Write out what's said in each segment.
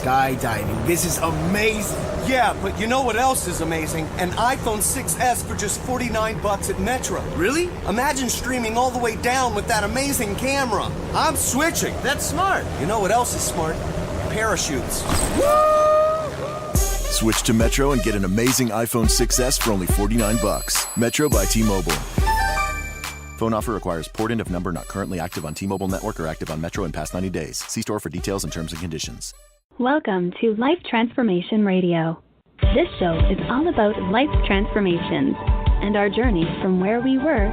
skydiving. This is amazing. Yeah, but you know what else is amazing? An iPhone 6S for just $49 at Metro. Really? Imagine streaming all the way down with that amazing camera. I'm switching. That's smart. You know what else is smart? Parachutes. Switch to Metro and get an amazing iPhone 6S for only $49. Metro by T-Mobile. Phone offer requires port-in of number not currently active on T-Mobile network or active on Metro in past 90 days. See store for details and terms and conditions. Welcome to Life Transformation Radio. This show is all about life transformations and our journey from where we were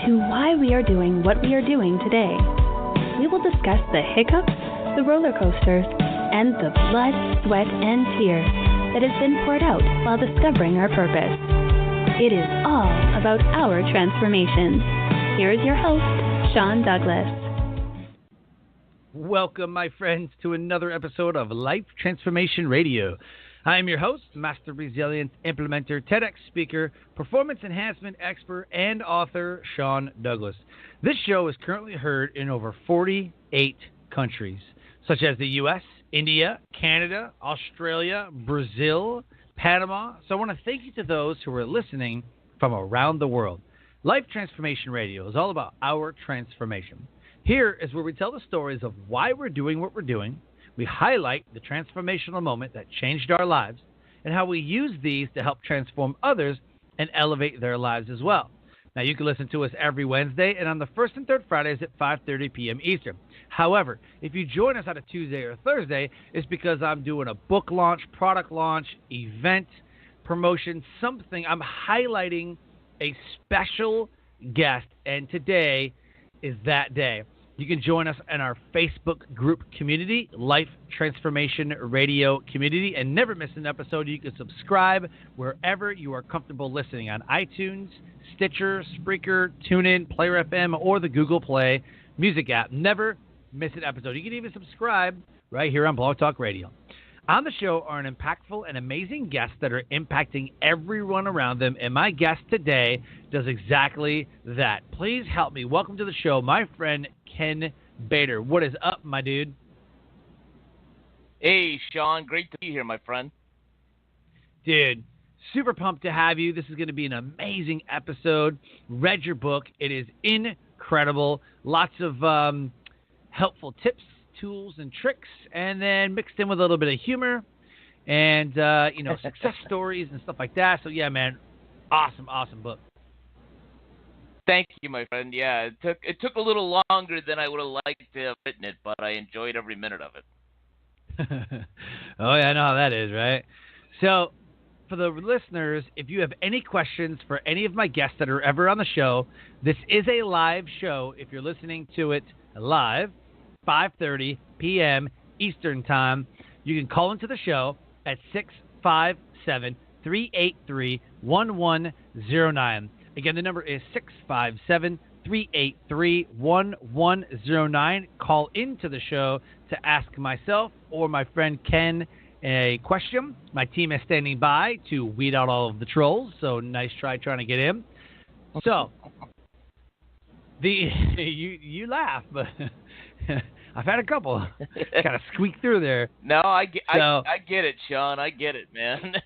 to why we are doing what we are doing today. We will discuss the hiccups, the roller coasters, and the blood, sweat, and tears that has been poured out while discovering our purpose. It is all about our transformation. Here is your host, Sean Douglas. Welcome, my friends, to another episode of Life Transformation Radio. I am your host, Master Resilience Implementer, TEDx speaker, performance enhancement expert, and author, Sean Douglas. This show is currently heard in over 48 countries, such as the U.S., India, Canada, Australia, Brazil, Panama. So I want to thank you to those who are listening from around the world. Life Transformation Radio is all about our transformation. Here is where we tell the stories of why we're doing what we're doing. We highlight the transformational moment that changed our lives and how we use these to help transform others and elevate their lives as well. Now, you can listen to us every Wednesday and on the first and third Fridays at 5:30 p.m. Eastern. However, if you join us on a Tuesday or Thursday, it's because I'm doing a book launch, product launch, event, promotion, something. I'm highlighting a special guest, and today is that day. You can join us in our Facebook group community, Life Transformation Radio Community, and never miss an episode. You can subscribe wherever you are comfortable listening on iTunes, Stitcher, Spreaker, TuneIn, Player FM, or the Google Play music app. Never miss an episode. You can even subscribe right here on Blog Talk Radio. On the show are an impactful and amazing guests that are impacting everyone around them, and my guest today does exactly that. Please help me welcome to the show my friend Ken Bator. What is up, my dude? Hey, Sean. Great to be here, my friend. Dude, super pumped to have you. This is going to be an amazing episode. Read your book. It is incredible. Lots of helpful tips, tools, and tricks, and then mixed in with a little bit of humor and, success stories and stuff like that. So, yeah, man, awesome book. Thank you, my friend. Yeah, it took a little longer than I would have liked to have written it, but I enjoyed every minute of it. Oh, yeah, I know how that is, right? So, for the listeners, if you have any questions for any of my guests that are ever on the show, this is a live show. If you're listening to it live, 5:30 p.m. Eastern Time. You can call into the show at 657-383-1109. Again, the number is 657-383-1109. Call into the show to ask myself or my friend Ken a question. My team is standing by to weed out all of the trolls, so nice try trying to get in. So, you laugh, but I've had a couple kind of squeak through there. No, I get it, Sean. I get it, man.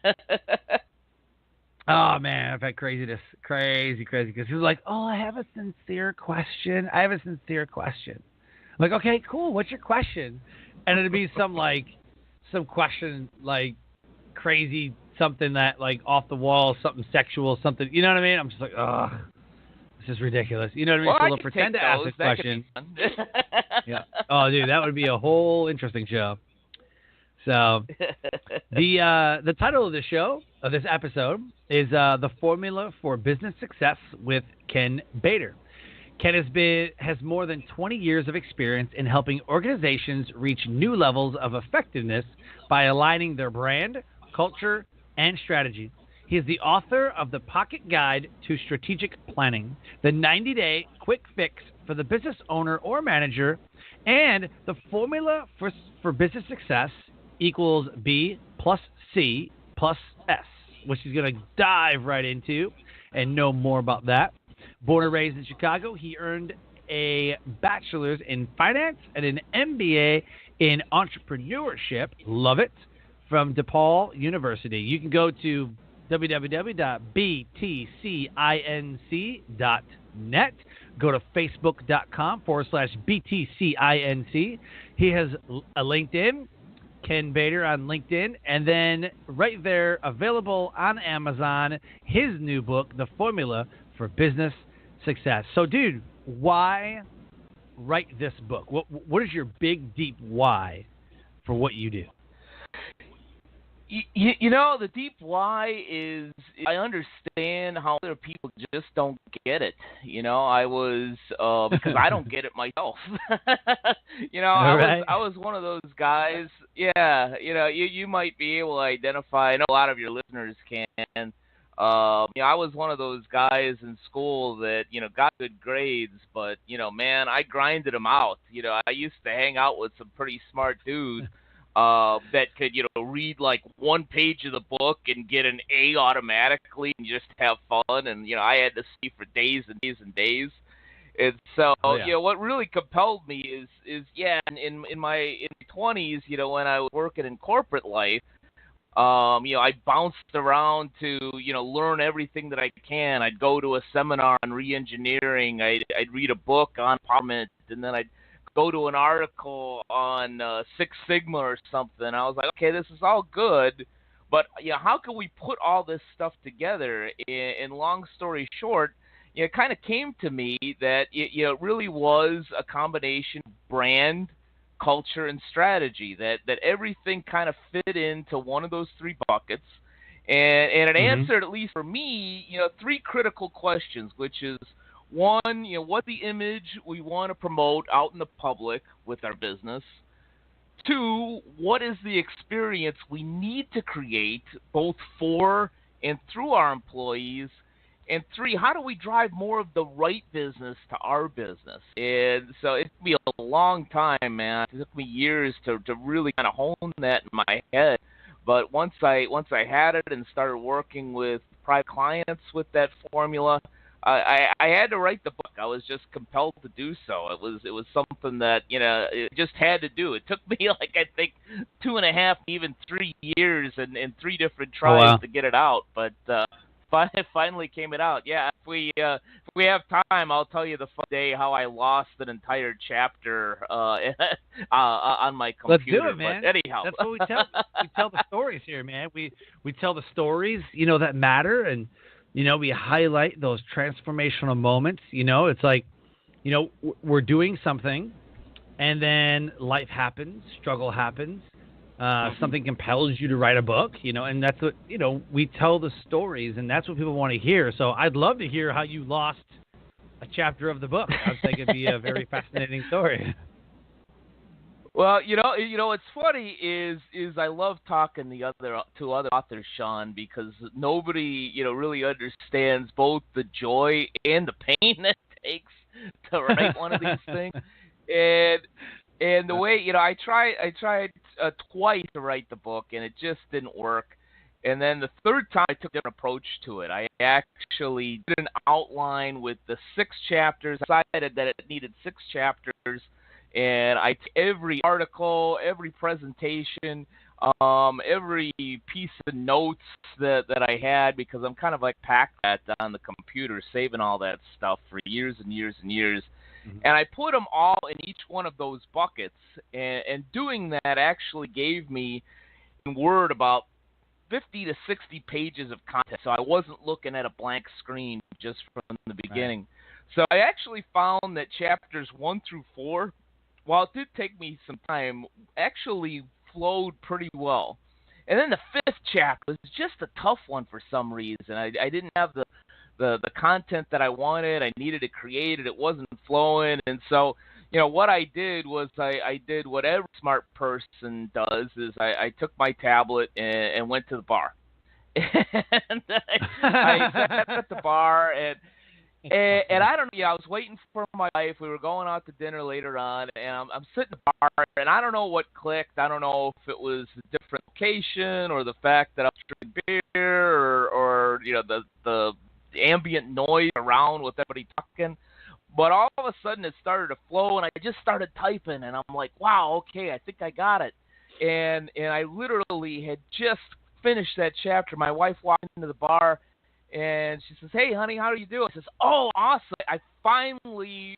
Oh, man, I've had craziness. Crazy. Because he was like, oh, I have a sincere question. I'm like, okay, cool. What's your question? And it'd be some question, like, crazy, something that, like, off the wall, something sexual, something. You know what I mean? I'm just like, ugh. This is ridiculous. You know what I mean? Well, so they'll pretend to ask a question. Yeah. Oh, dude, that would be a whole interesting show. So, the title of the show, of this episode, is The Formula for Business Success with Ken Bator. Ken has more than 20 years of experience in helping organizations reach new levels of effectiveness by aligning their brand, culture, and strategy. He is the author of The Pocket Guide to Strategic Planning, the 90-day quick fix for the business owner or manager, and The Formula for Business Success equals B plus C plus S, which he's going to dive right into and know more about that. Born and raised in Chicago, he earned a bachelor's in finance and an MBA in entrepreneurship. Love it. From DePaul University. You can go to www.btcinc.net. Go to facebook.com/btcinc. He has a LinkedIn, Ken Bator on LinkedIn, and then right there, available on Amazon, his new book, The Formula for Business Success. So, dude, why write this book? What is your big, deep why for what you do? You know, the deep why is I understand how other people just don't get it. You know, I was because I don't get it myself. You know, I was one of those guys. Yeah, you know, you might be able to identify. I know a lot of your listeners can. You know, I was one of those guys in school that, you know, got good grades, but, you know, man, I grinded them out. You know, I used to hang out with some pretty smart dudes that could, you know, read like one page of the book and get an A automatically and just have fun. And, you know, I had to see for days and days and days. And so, you know, what really compelled me is in my 20s, you know, when I was working in corporate life, you know, I bounced around to, you know, learn everything that I can. I'd go to a seminar on re-engineering. I'd read a book on empowerment, and then I'd go to an article on Six Sigma or something. I was like, okay, this is all good, but, you know, how can we put all this stuff together? And long story short, you know, it kind of came to me that you know, it really was a combination of brand, culture, and strategy, that everything kind of fit into one of those three buckets, and it answered, at least for me, you know, three critical questions, which is, one, you know, what the image we want to promote out in the public with our business. Two, what is the experience we need to create both for and through our employees? And three, how do we drive more of the right business to our business? And so it took me a long time, man. It took me years to really kind of hone that in my head. But once I had it and started working with private clients with that formula, I had to write the book. I was just compelled to do so. It was something that, you know, it just had to do. It took me like, I think, 2.5, even 3 years and 3 different tries to get it out. But finally came it out. Yeah, if we have time, I'll tell you the fun day how I lost an entire chapter on my computer. Let's do it, man. But anyhow, that's what we tell. We tell the stories here, man. We tell the stories, you know, that matter, and, you know, we highlight those transformational moments. You know, it's like, you know, we're doing something, and then life happens, struggle happens. Something compels you to write a book, you know, and that's what, you know, we tell the stories, and that's what people want to hear. So I'd love to hear how you lost a chapter of the book. I would think it'd be a very fascinating story. Well, you know, what's funny is I love talking to other authors, Sean, because nobody, you know, really understands both the joy and the pain that it takes to write one of these things. And the way, you know, I tried twice to write the book, and it just didn't work. And then the third time, I took a different approach to it. I actually did an outline with the 6 chapters. I decided that it needed 6 chapters, and I took every article, every presentation, every piece of notes that I had, because I'm kind of like packed that on the computer, saving all that stuff for years and years and years. And I put them all in each one of those buckets, and doing that actually gave me, in Word, about 50 to 60 pages of content. So I wasn't looking at a blank screen just from the beginning. Right. So I actually found that chapters 1 through 4, while it did take me some time, actually flowed pretty well. And then the 5th chapter was just a tough one for some reason. I didn't have the content that I wanted. I needed to create it. It wasn't flowing. And so, you know, what I did was I did what every smart person does, is I took my tablet and went to the bar. And I sat at the bar, and I don't know, I was waiting for my wife. We were going out to dinner later on, and I'm sitting at the bar, and I don't know what clicked. I don't know if it was a different location, or the fact that I was drinking beer, or you know, the ambient noise around with everybody talking. But all of a sudden it started to flow, and I just started typing, and I'm like, wow, okay, I think I got it. And I literally had just finished that chapter. My wife walked into the bar, and she says, hey, honey, how are you doing? I says, oh, awesome. I finally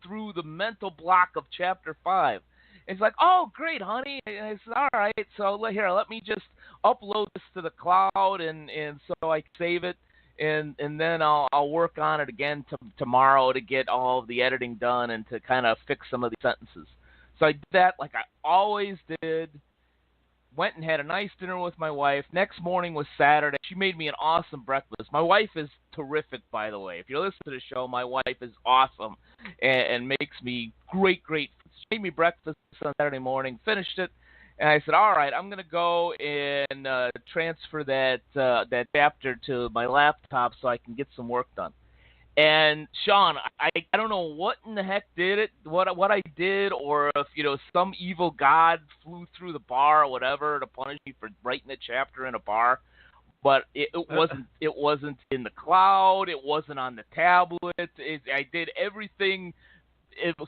through the mental block of chapter 5. And it's like, oh, great, honey. And I said, all right, so let me just upload this to the cloud, and so I can save it, and then I'll work on it again tomorrow to get all of the editing done and to kind of fix some of the sentences. So I did that like I always did. Went and had a nice dinner with my wife. Next morning was Saturday. She made me an awesome breakfast. My wife is terrific, by the way. If you listen to the show, my wife is awesome and makes me great. She made me breakfast on Saturday morning, finished it, and I said, all right, I'm going to go and transfer that chapter to my laptop so I can get some work done. And Sean, I don't know what in the heck did it, what I did, or if some evil god flew through the bar or whatever to punish me for writing a chapter in a bar. But it wasn't in the cloud. It wasn't on the tablet. I did everything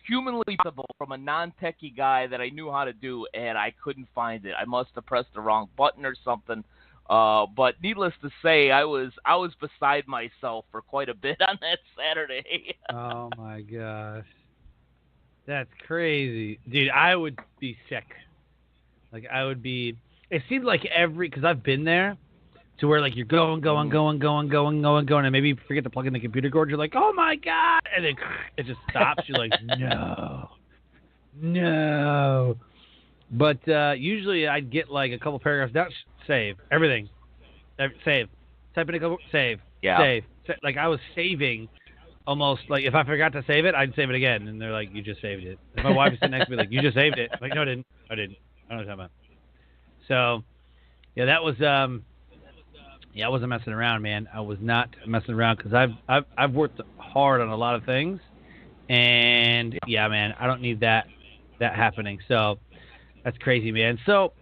humanly possible from a non-techie guy that I knew how to do, and I couldn't find it. I must have pressed the wrong button or something. But needless to say, I was beside myself for quite a bit on that Saturday. Oh my gosh, that's crazy, dude. I would be sick. Like I would be. It seemed like because I've been there, to where like you're going, and maybe you forget to plug in the computer cord. You're like, oh my god, and then it just stops. You're like, no. But usually I'd get like a couple paragraphs down, save everything, save, type in a couple, save, save. Like I was saving, almost like if I forgot to save it, I'd save it again, and they're like, you just saved it. And my wife was sitting next to me like, you just saved it. I'm like, no, I didn't. I don't know what you're talking about. So, yeah, that was I wasn't messing around, man. I was not messing around because I've worked hard on a lot of things, and yeah, man, I don't need that happening. So. That's crazy, man. So,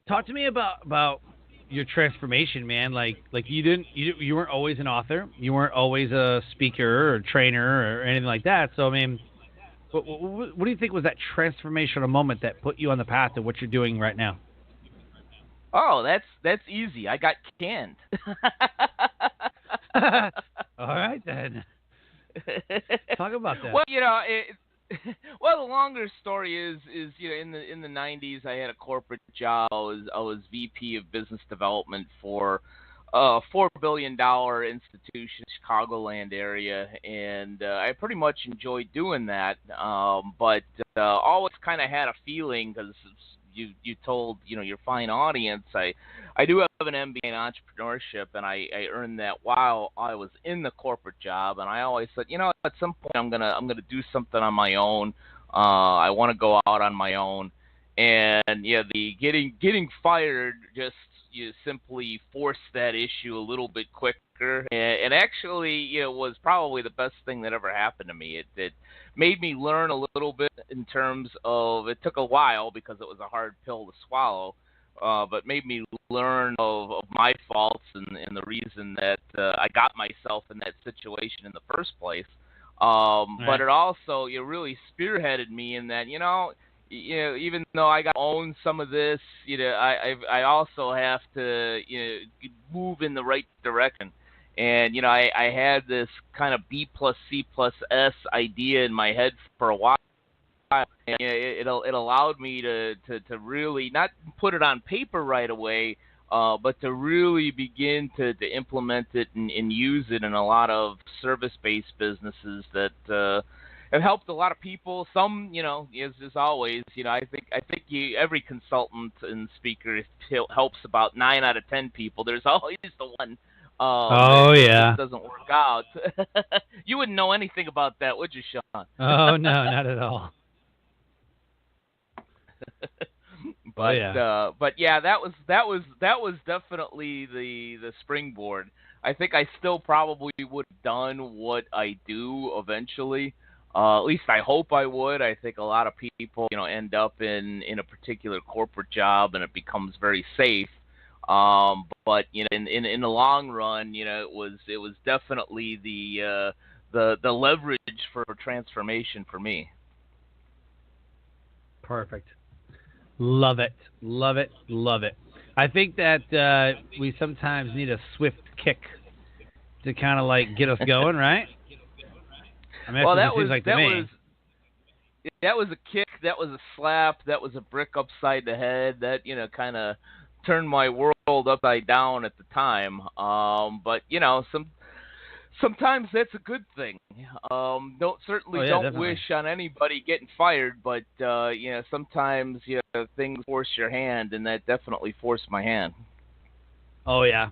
talk to me about your transformation, man. Like you weren't always an author, you weren't always a speaker or trainer or anything like that. So, I mean, what do you think was that transformational moment that put you on the path to what you're doing right now? Oh, that's easy. I got canned. All right then. Talk about that. Well, well, the longer story is in the 90s I had a corporate job. I was VP of business development for a $4 billion institution, Chicagoland area, and I pretty much enjoyed doing that. But always kind of had a feeling, because you told your fine audience, I do have an MBA in entrepreneurship, and I earned that while I was in the corporate job. And I always said, at some point I'm gonna do something on my own. I want to go out on my own. And the getting fired just simply forced that issue a little bit quicker. And actually, was probably the best thing that ever happened to me. It made me learn a little bit in terms of, it took a while because it was a hard pill to swallow, but made me learn of my faults and the reason that I got myself in that situation in the first place. Right. But it also really spearheaded me in that, even though I got to own some of this, I also have to move in the right direction. And I had this kind of B plus C plus S idea in my head for a while. And it allowed me to really not put it on paper right away, but to really begin to implement it and use it in a lot of service-based businesses that have helped a lot of people. Some, as always, I think every consultant and speaker helps about 9 out of 10 people. There's always the one. That doesn't work out. You wouldn't know anything about that, would you, Sean? Oh no, not at all. But that was definitely the springboard. I think I still probably would have done what I do eventually. At least I hope I would. I think a lot of people, end up in a particular corporate job and it becomes very safe. But in the long run, it was definitely the the leverage for transformation for me. Perfect. Love it. Love it. Love it. I think that we sometimes need a swift kick to kind of like get us going, right? I mean, Well, that was a kick, that was a slap, that was a brick upside the head. That kind of turned my world upside down at the time. But sometimes that's a good thing. Don't definitely. wish on anybody getting fired, but sometimes things force your hand, and that definitely forced my hand. Oh yeah.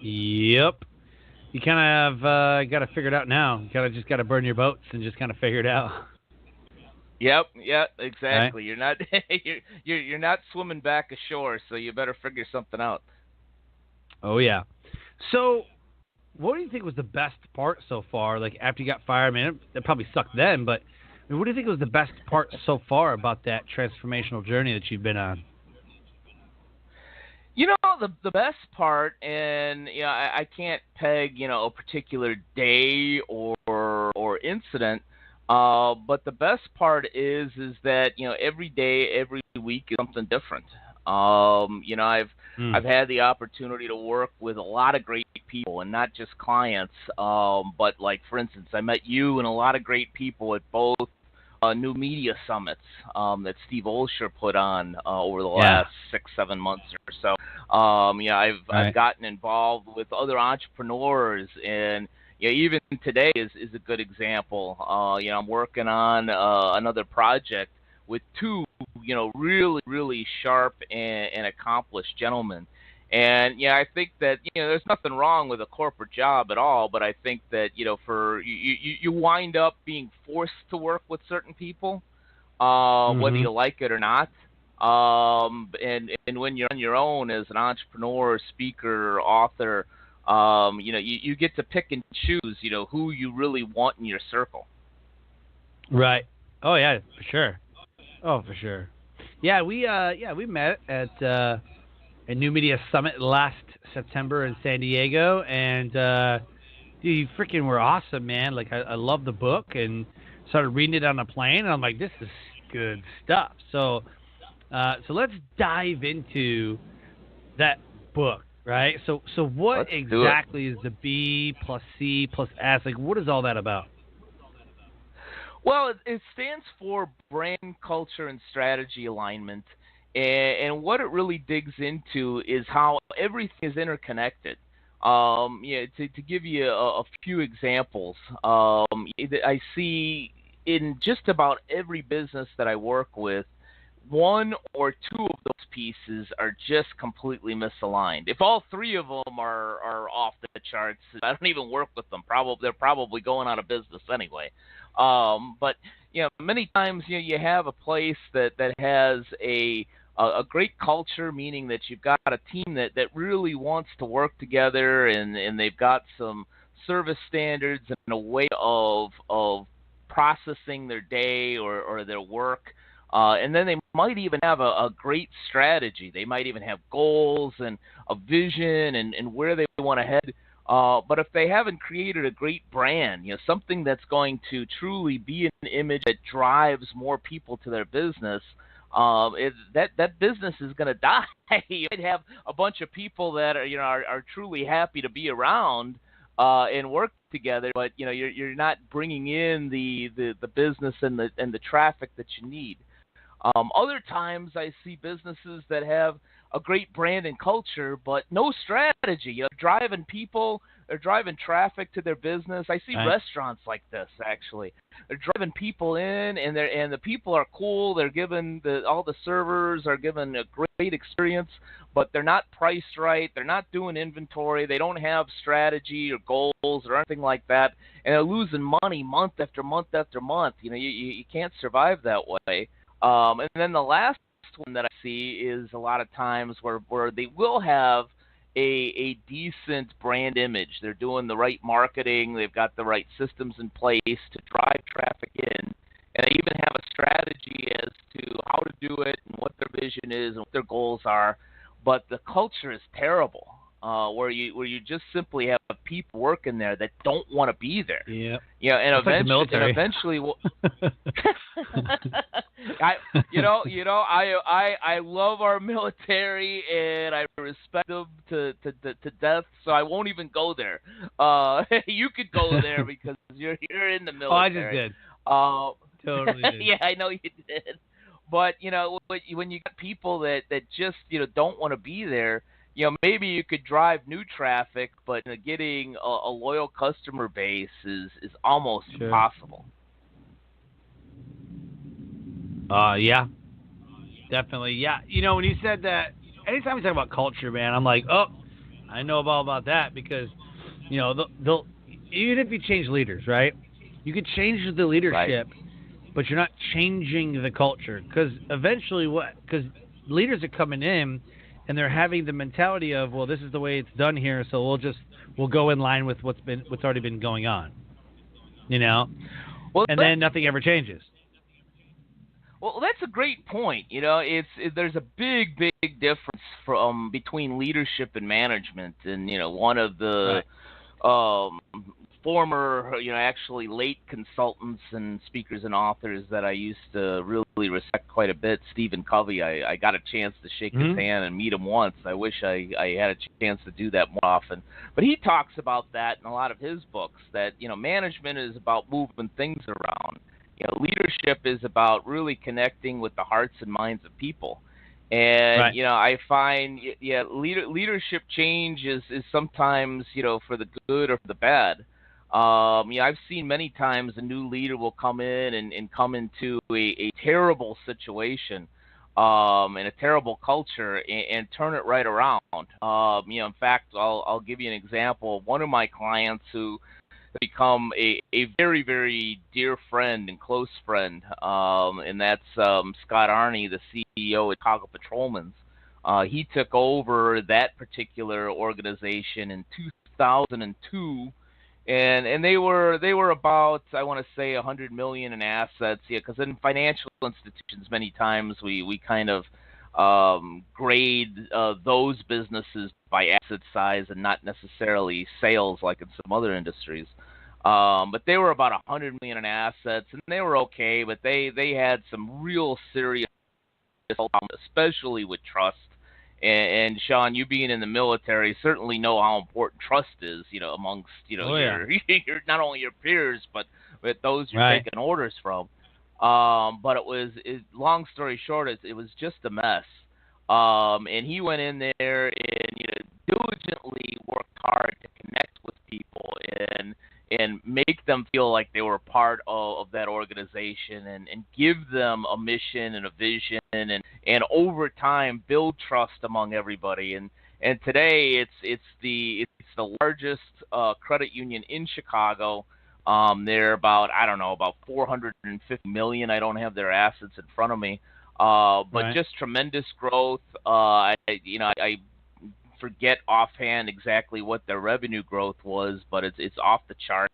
Yep. You kind of got to figure it out now. You kind of just got to burn your boats and just kind of figure it out. Yep. Yeah. Exactly. Right? You're not you're not swimming back ashore, so you better figure something out. Oh yeah. So, what do you think was the best part so far? Like after you got fired, I mean, it probably sucked then, but I mean, what do you think was the best part so far about that transformational journey that you've been on? The best part, and I can't peg a particular day or incident, but the best part is that every day, every week is something different. I've had the opportunity to work with a lot of great people, and not just clients. But like for instance, I met you and a lot of great people at both new media summits that Steve Olsher put on over the last 6-7 months or so. I've gotten involved with other entrepreneurs, and even today is a good example. I'm working on another project with two really, really sharp and accomplished gentlemen. And I think that there's nothing wrong with a corporate job at all, but I think that for you wind up being forced to work with certain people, whether you like it or not. And when you're on your own as an entrepreneur, speaker, author, you get to pick and choose who you really want in your circle. Right. Oh yeah, for sure. Oh, for sure. Yeah, we met at New Media Summit last September in San Diego, and dude, you freaking were awesome, man. Like I love the book, and started reading it on a plane, and I'm like, this is good stuff. So let's dive into that book, right? So what Let's exactly is the B plus C plus S? Like, what is all that about? Well, it stands for brand, culture, and strategy alignment. And what it really digs into is how everything is interconnected. To give you a few examples, I see in just about every business that I work with, one or two of those pieces are just completely misaligned. If all three of them are off the charts, I don't even work with them. They're probably going out of business anyway. But many times you have a place that has a great culture, meaning that you've got a team that really wants to work together, and they've got some service standards and a way of processing their day or their work. And then they might even have a great strategy. They might even have goals and a vision and where they want to head. But if they haven't created a great brand, something that's going to truly be an image that drives more people to their business, that business is going to die. You might have a bunch of people that are truly happy to be around and work together, but you're not bringing in the business and the traffic that you need. Other times I see businesses that have a great brand and culture, but no strategy. Driving people, they're driving traffic to their business. I see restaurants like this actually. They're driving people in, and the people are cool. They're given all the servers are given a great experience, but they're not priced right. They're not doing inventory. They don't have strategy or goals or anything like that, and they're losing money month after month after month. You can't survive that way. And then the last one that I see is a lot of times where they will have a decent brand image. They're doing the right marketing. They've got the right systems in place to drive traffic in. And they even have a strategy as to how to do it and what their vision is and what their goals are. But the culture is terrible. where you just simply have people working there that don't want to be there. Yeah. Yeah, and It's like the military. eventually, I love our military and I respect them to death. So I won't even go there. You could go there because you're in the military. Oh, I just did. Totally did. Yeah, I know you did. But when you got people that just don't want to be there, maybe you could drive new traffic, but getting a loyal customer base is almost impossible. Yeah, definitely. Yeah, when you said that, anytime we talk about culture, man, I'm like, oh, I know about that because, they'll even if you change leaders, right? You could change the leadership, but you're not changing the culture because eventually because leaders are coming in and they're having the mentality of, well, this is the way it's done here, so we'll go in line with what's already been going on, Well, and then nothing ever changes. Well, that's a great point. There's a big difference between leadership and management, and one of the former, actually late consultants and speakers and authors that I used to really respect quite a bit, Stephen Covey. I got a chance to shake his hand and meet him once. I wish I had a chance to do that more often. But he talks about that in a lot of his books, that, management is about moving things around. Leadership is about really connecting with the hearts and minds of people. And, I find, leadership change is sometimes, for the good or for the bad. I've seen many times a new leader will come in and come into a terrible situation and a terrible culture and turn it right around. In fact, I'll give you an example of one of my clients who become a very, very dear friend and close friend, and that's Scott Arney, the CEO at Chicago Patrolmen's. He took over that particular organization in 2002. And they were about, I want to say, $100 million in assets. Yeah, because in financial institutions, many times we kind of grade those businesses by asset size and not necessarily sales like in some other industries. But they were about $100 million in assets, and they were okay. But they had some real serious problems, especially with trust. And Sean, you being in the military certainly know how important trust is, amongst, your not only your peers, but with those you're taking orders from. But long story short, it was just a mess. And he went in there and, diligently worked hard to connect with people and make them feel like they were part of that organization and give them a mission and a vision and over time build trust among everybody. And today it's the largest credit union in Chicago. They're about 450 million. I don't have their assets in front of me. But just tremendous growth. I forget offhand exactly what their revenue growth was, but it's off the charts.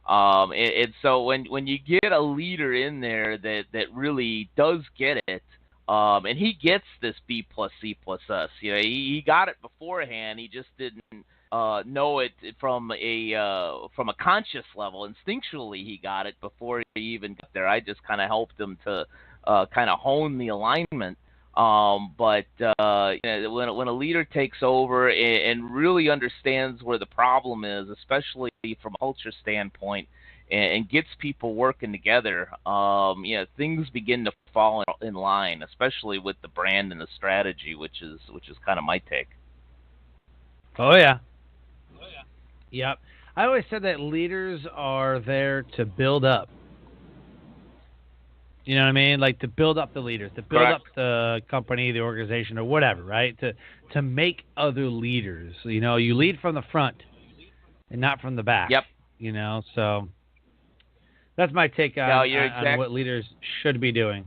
And so when you get a leader in there that really does get it, and he gets this B plus C plus S. He got it beforehand. He just didn't know it from a conscious level. Instinctually, he got it before he even got there. I just kind of helped him to kind of hone the alignment. But when a leader takes over and really understands where the problem is, especially from a culture standpoint, and gets people working together, things begin to fall in line, especially with the brand and the strategy, which is kind of my take. Oh yeah. Yep. I always said that leaders are there to build up. You know what I mean? Like to build up the leaders, to build up the company, the organization, or whatever, right? To make other leaders. You lead from the front and not from the back. Yep. So that's my take on what leaders should be doing.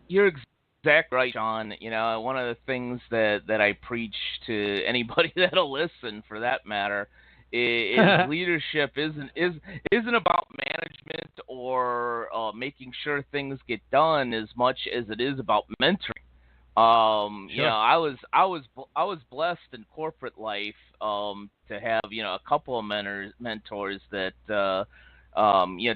You're exactly right, Sean. One of the things that I preach to anybody that'll listen, for that matter, is leadership isn't about management or making sure things get done as much as it is about mentoring. You know, I was blessed in corporate life to have a couple of mentors that to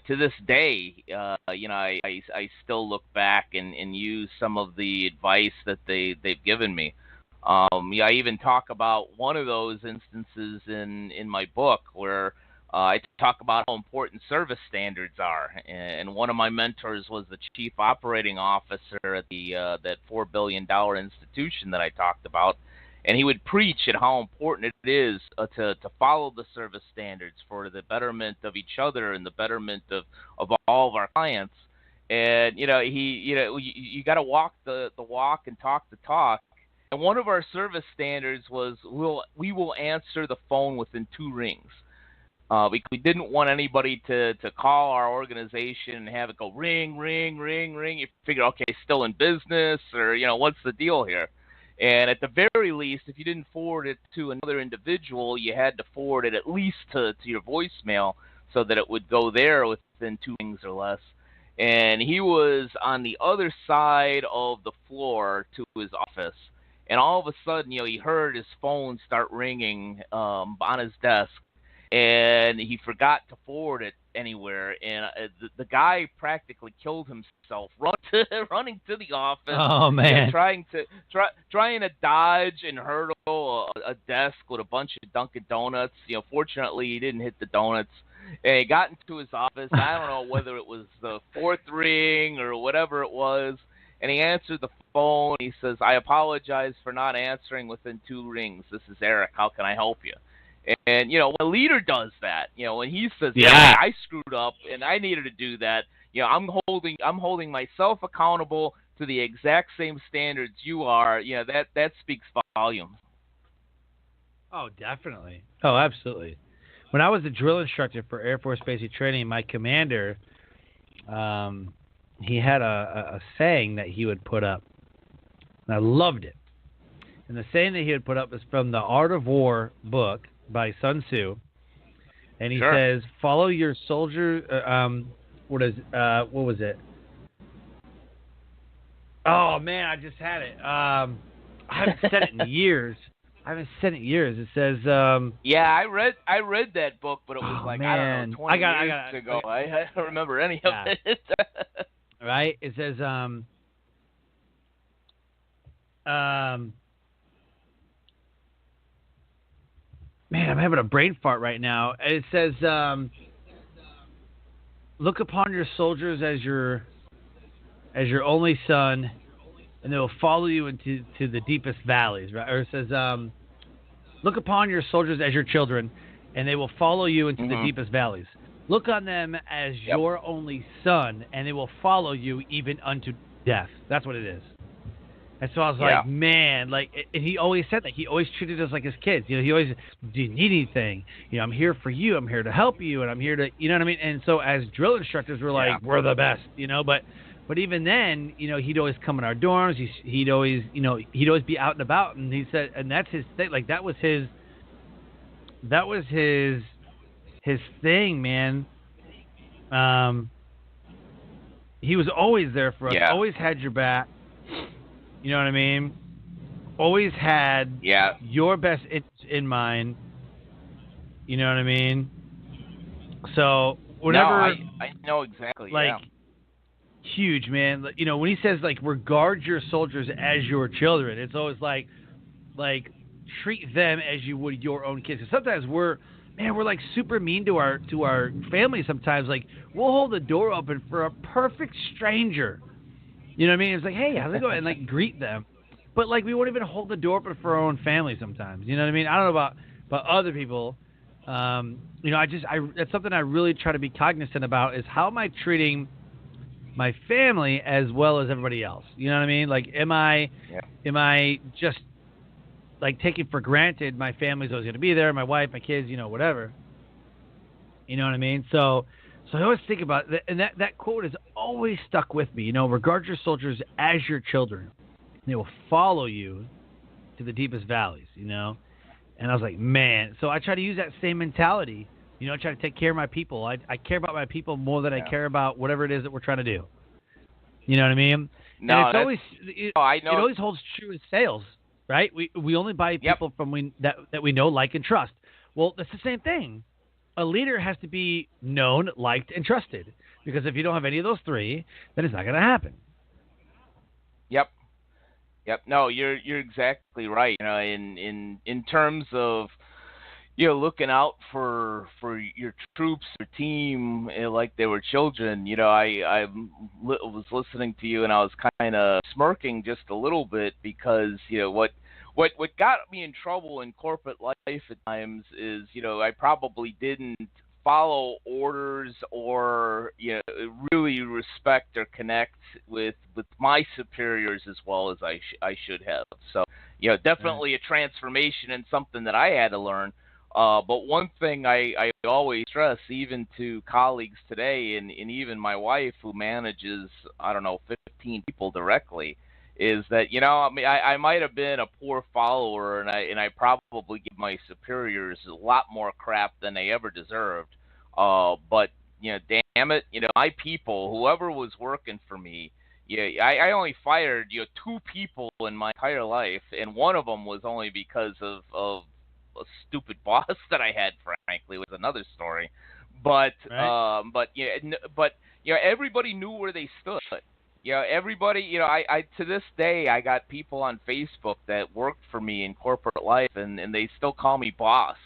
this day I still look back and use some of the advice that they've given me. I even talk about one of those instances in my book where I talk about how important service standards are. And one of my mentors was the chief operating officer at that $4 billion institution that I talked about. And he would preach at how important it is to follow the service standards for the betterment of each other and the betterment of all of our clients. And you got to walk the walk and talk the talk. And one of our service standards was we will answer the phone within 2 rings. We didn't want anybody to call our organization and have it go ring, ring, ring, ring. You figure, okay, still in business, or what's the deal here? And at the very least, if you didn't forward it to another individual, you had to forward it at least to your voicemail so that it would go there within 2 rings or less. And he was on the other side of the floor to his office. And all of a sudden, he heard his phone start ringing on his desk. And he forgot to forward it anywhere, and the guy practically killed himself running to the office. Oh man! Trying to dodge and hurdle a desk with a bunch of Dunkin' Donuts. Fortunately he didn't hit the donuts, and he got into his office. I don't know whether it was the 4th ring or whatever it was, and he answered the phone. He says, "I apologize for not answering within 2 rings. This is Eric. How can I help you?" And when a leader does that, when he says, "Yeah, I screwed up and I needed to do that," I'm holding myself accountable to the exact same standards you are. That speaks volumes. Oh, definitely. Oh, absolutely. When I was a drill instructor for Air Force Basic Training, my commander, he had a saying that he would put up, and I loved it. And the saying that he would put up is from the Art of War book by Sun Tzu, and he says, "Follow your soldier." What was it? Oh man, I just had it. I haven't said it in years. It says, "Yeah, I read that book, but it was I don't know, 20 years ago. I don't remember any of it." Right? It says, man, I'm having a brain fart right now. It says, "Look upon your soldiers as your only son, and they will follow you into the deepest valleys." Right? Or it says, "Look upon your soldiers as your children, and they will follow you into the deepest valleys. Look on them as your only son, and they will follow you even unto death." That's what it is. And so I was like, man, and he always said that. He always treated us like his kids. He always, "Do you need anything? I'm here for you. I'm here to help you, and I'm here to," you know what I mean? And so as drill instructors, we're like, we're the best, But even then, he'd always come in our dorms. He'd always be out and about. And he said, and that's his thing. That was his thing, man. He was always there for us. Always had your back. You know what I mean? Always had your best in mind. You know what I mean? So whenever I know exactly. Huge, man. When he says regard your soldiers as your children, it's always like treat them as you would your own kids. Sometimes we're super mean to our family. Sometimes we'll hold the door open for a perfect stranger. You know what I mean? It's like, "Hey, how's it going?" And greet them. But we won't even hold the door open for our own family sometimes. You know what I mean? I don't know about other people. That's something I really try to be cognizant about, is how am I treating my family as well as everybody else? You know what I mean? Am I just taking for granted my family's always going to be there, my wife, my kids, whatever. You know what I mean? So I always think about that, and that quote has always stuck with me. Regard your soldiers as your children. They will follow you to the deepest valleys, And I was like, man. So I try to use that same mentality. I try to take care of my people. I care about my people more than I care about whatever it is that we're trying to do. You know what I mean? No, and it's always I know. It always holds true in sales, right? We only buy people from that we know, like, and trust. Well, that's the same thing. A leader has to be known, liked, and trusted. Because if you don't have any of those three, then it's not going to happen. Yep. No, you're exactly right. You know, in terms of, you know, looking out for your troops or team, like they were children. You know, I was listening to you and I was kind of smirking just a little bit because, you know, what got me in trouble in corporate life at times is, you know, I probably didn't follow orders or, you know, really respect or connect with my superiors as well as I should have. So, you know, definitely a transformation and something that I had to learn. But one thing I always stress, even to colleagues today, and even my wife, who manages, 15 people directly, is that, you know, I mean, I might have been a poor follower, and I probably give my superiors a lot more crap than they ever deserved. But, you know, damn it, you know, my people, whoever was working for me, yeah, I only fired, you know, 2 people in my entire life, and one of them was only because of a stupid boss that I had, frankly, was another story. But everybody knew where they stood. You know, everybody, you know, I to this day I got people on Facebook that worked for me in corporate life, and they still call me boss.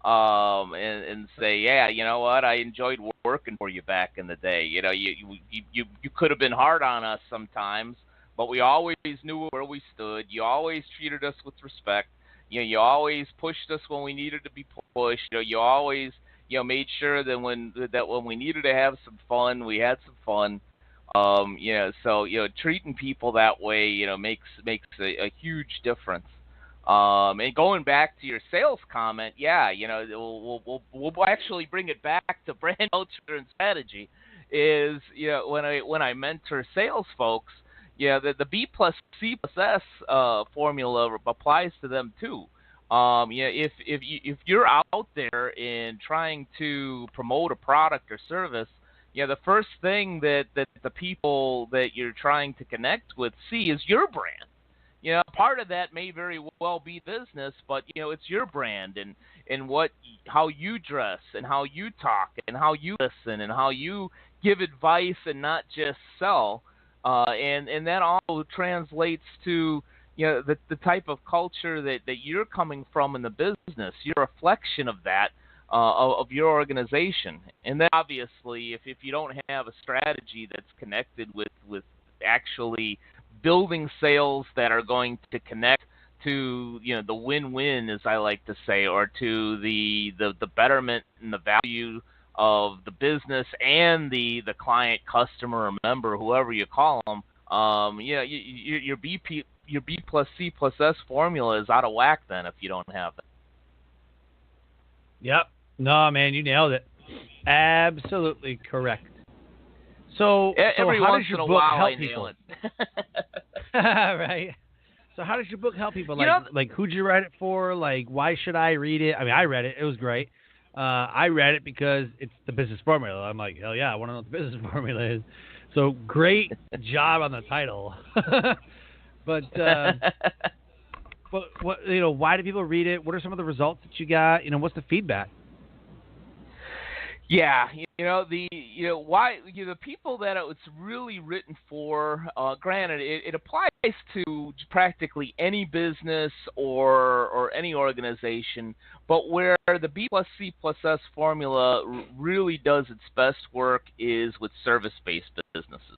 And say, yeah, you know what, I enjoyed working for you back in the day. You know, you could have been hard on us sometimes, but we always knew where we stood. You always treated us with respect. You know, you always pushed us when we needed to be pushed. You know, you always, you know, made sure that when we needed to have some fun, we had some fun. You know, so, you know, treating people that way, you know, makes a huge difference. And going back to your sales comment, yeah, you know, we'll actually bring it back to brand culture and strategy. Is, you know, when I mentor sales folks, yeah, the B plus C plus S formula applies to them too. Yeah, if you're out there and trying to promote a product or service, yeah, the first thing that the people that you're trying to connect with see is your brand. You know, part of that may very well be business, but, you know, it's your brand and how you dress and how you talk and how you listen and how you give advice and not just sell. And that all translates to, you know, the type of culture that you're coming from in the business. You're a reflection of that, of your organization. And then obviously, if you don't have a strategy that's connected with actually building sales that are going to connect to, you know, the win-win, as I like to say, or to the betterment and the value of the business and the client, customer, or member, whoever you call them, yeah, your B plus C plus S formula is out of whack then if you don't have that. Yep. No, man, you nailed it. Absolutely correct. So every how once does your in a book while help I people? nail it. Right. So how does your book help people? Like who'd you write it for? Like, why should I read it? I mean, I read it. It was great. I read it because it's the business formula. I'm like, hell yeah, I want to know what the business formula is. So great job on the title. But what, you know, why do people read it? What are some of the results that you got? You know, what's the feedback? Yeah, you know, the people that it's really written for, granted, it applies to practically any business or any organization, but where the B plus C plus S formula really does its best work is with service-based businesses.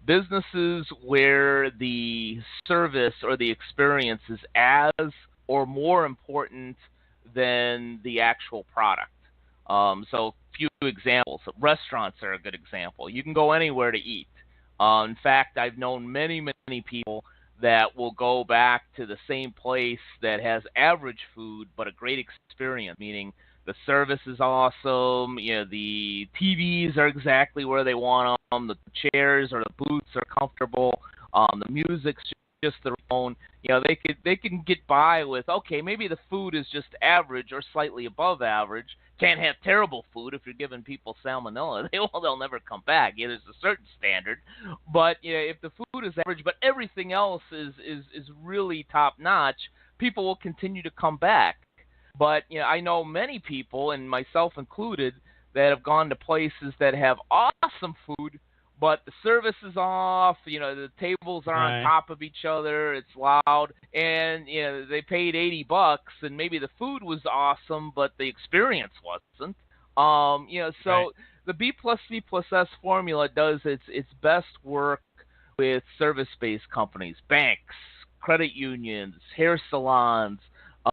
Businesses where the service or the experience is as or more important than the actual product. So few examples. Restaurants are a good example. You can go anywhere to eat. In fact, I've known many people that will go back to the same place that has average food but a great experience, meaning the service is awesome, you know, the TVs are exactly where they want them, the chairs or the booths are comfortable, the music's just the phone, they can get by with, okay, maybe the food is just average or slightly above average. Can't have terrible food if you're giving people salmonella. They'll never come back. There's a certain standard, but if the food is average, but everything else is really top notch, people will continue to come back. But I know many people, and myself included, that have gone to places that have awesome food, but the service is off. The tables are on top of each other. It's loud, and they paid $80, and maybe the food was awesome, but the experience wasn't. So the B plus C plus S formula does its best work with service-based companies, banks, credit unions, hair salons,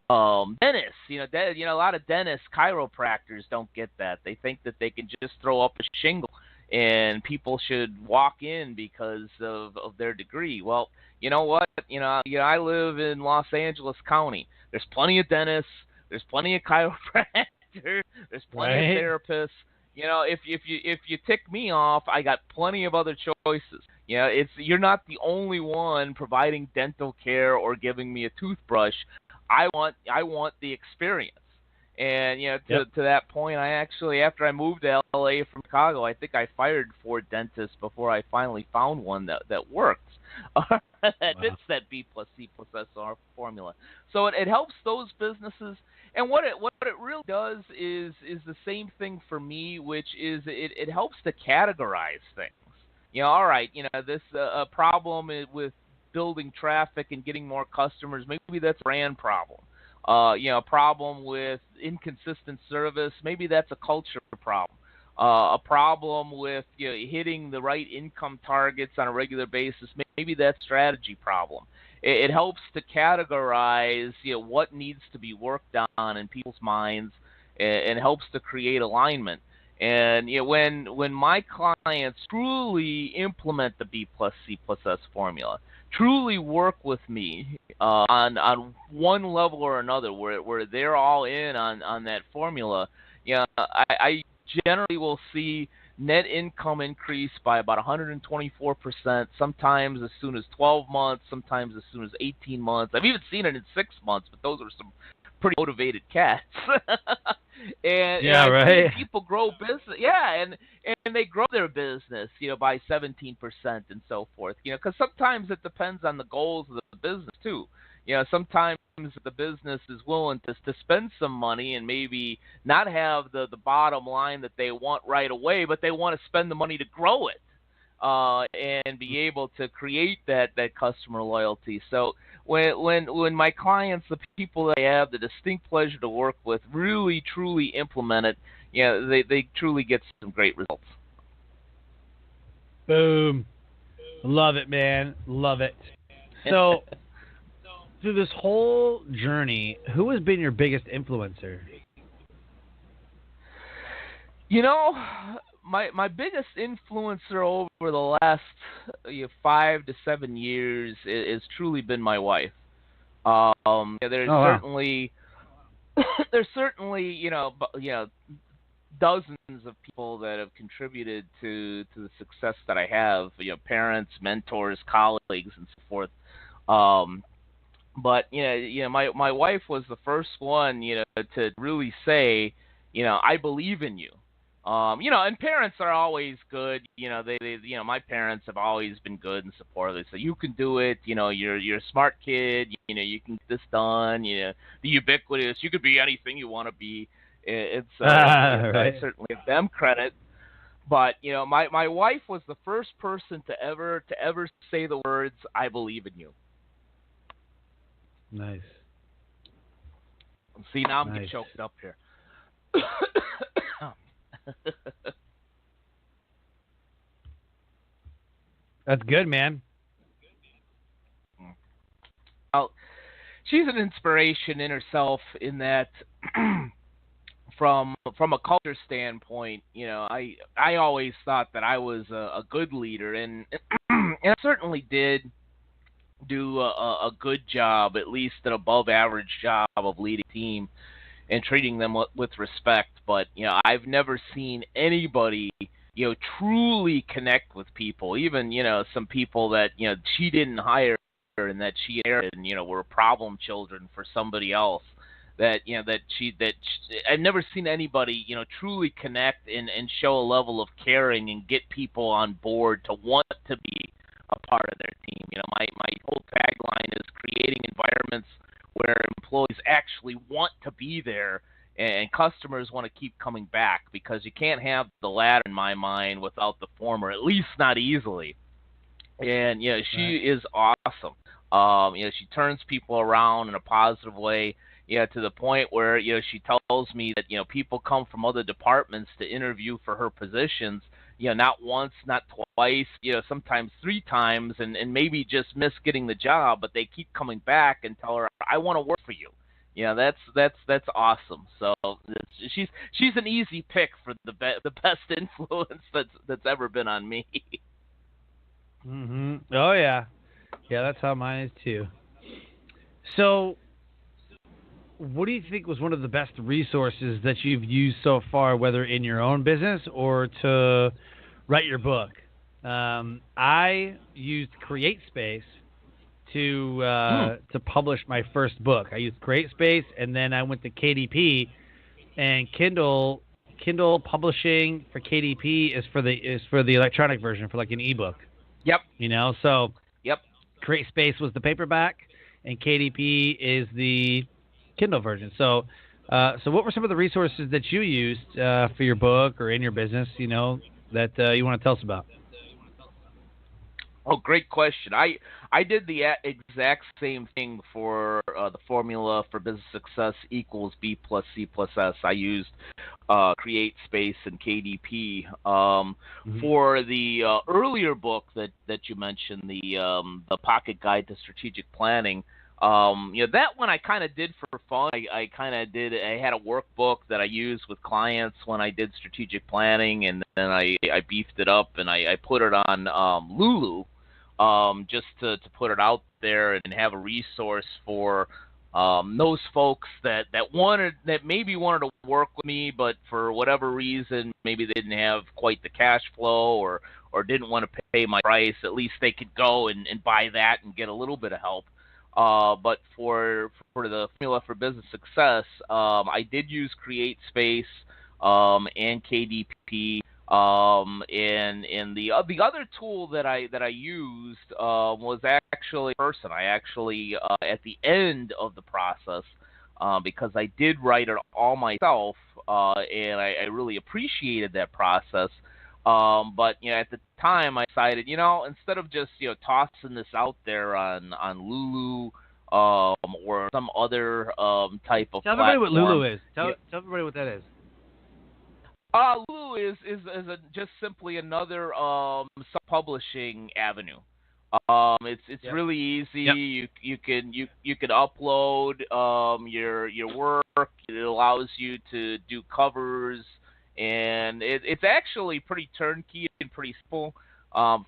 dentists. A lot of dentists, chiropractors don't get that. They think that they can just throw up a shingle and people should walk in because of their degree. Well, you know what? I live in Los Angeles County. There's plenty of dentists. There's plenty of chiropractors. There's plenty of therapists. If you tick me off, I got plenty of other choices. You're not the only one providing dental care or giving me a toothbrush. I want the experience. And to that point, I actually, after I moved to LA from Chicago, I think I fired 4 dentists before I finally found one that works. That fits that B plus C plus SR formula. So it helps those businesses. And what it really does is the same thing for me, which is it helps to categorize things. All right, this a problem with building traffic and getting more customers. Maybe that's a brand problem. A problem with inconsistent service. Maybe that's a culture problem. A problem with hitting the right income targets on a regular basis. Maybe that's a strategy problem. It helps to categorize what needs to be worked on in people's minds, and helps to create alignment. And when my clients truly implement the B plus C plus S formula, truly work with me on one level or another, where they're all in on that formula, I generally will see net income increase by about 124%, sometimes as soon as 12 months, sometimes as soon as 18 months. I've even seen it in 6 months, but those are some pretty motivated cats. and people grow business, and they grow their business, by 17% and so forth. Because sometimes it depends on the goals of the business too. Sometimes the business is willing to spend some money and maybe not have the bottom line that they want right away, but they want to spend the money to grow it and be able to create that customer loyalty. So when my clients, the people that I have the distinct pleasure to work with, really truly implement it, they truly get some great results. Boom. Love it, man. Love it. So through this whole journey, who has been your biggest influencer? My biggest influencer over the last 5 to 7 years has truly been my wife. There's certainly dozens of people that have contributed to the success that I have. Parents, mentors, colleagues, and so forth. But my wife was the first one to really say, I believe in you. And parents are always good. They my parents have always been good and supportive. They say, you can do it. You're a smart kid. You can get this done. The ubiquitous. You could be anything you want to be. I certainly give them credit. But my wife was the first person to ever say the words, I believe in you. Nice. See, now I'm getting choked up here. That's good, man. Well, she's an inspiration in herself in that from a culture standpoint, I always thought that I was a good leader, and I certainly did do a good job, at least an above average job of leading a team and treating them with respect. But I've never seen anybody truly connect with people, even some people that she didn't hire and that she and were problem children for somebody else. I've never seen anybody truly connect and show a level of caring and get people on board to want to be a part of their team. My whole tagline is creating environments where employees actually want to be there and customers want to keep coming back, because you can't have the latter in my mind without the former, at least not easily. And she is awesome. She turns people around in a positive way. To the point where she tells me that people come from other departments to interview for her positions. Not once, not twice, sometimes 3 times, and maybe just miss getting the job, but they keep coming back and tell her, "I want to work for you." That's awesome. So she's an easy pick for the best influence that's ever been on me. Mm-hmm. Oh yeah, that's how mine is too. So, what do you think was one of the best resources that you've used so far, whether in your own business or to write your book? I used CreateSpace to publish my first book. I used CreateSpace, and then I went to KDP, and Kindle publishing for KDP is for the electronic version, for like an ebook. Yep. So yep. CreateSpace was the paperback, and KDP is the Kindle version. So what were some of the resources that you used for your book or in your business, that you want to tell us about? Oh, great question. I did the exact same thing for the formula for business success equals B plus C plus S. I used CreateSpace and KDP. For the earlier book that you mentioned, the Pocket Guide to Strategic Planning, that one I kind of did for fun. I had a workbook that I used with clients when I did strategic planning, and then I beefed it up and I put it on Lulu, just to put it out there and have a resource for those folks that maybe wanted to work with me, but for whatever reason maybe they didn't have quite the cash flow or didn't want to pay my price. At least they could go and buy that and get a little bit of help. But for the formula for business success, I did use CreateSpace and KDP. And the other tool that I used was actually person. I actually at the end of the process, because I did write it all myself, and I really appreciated that process. But at the time I decided, instead of just tossing this out there on Lulu or some other type of tell platform. everybody what Lulu is. Tell everybody what that is. Lulu is just simply another self-publishing avenue. It's really easy. Yep. You can upload your work. It allows you to do covers. And it's actually pretty turnkey and pretty simple.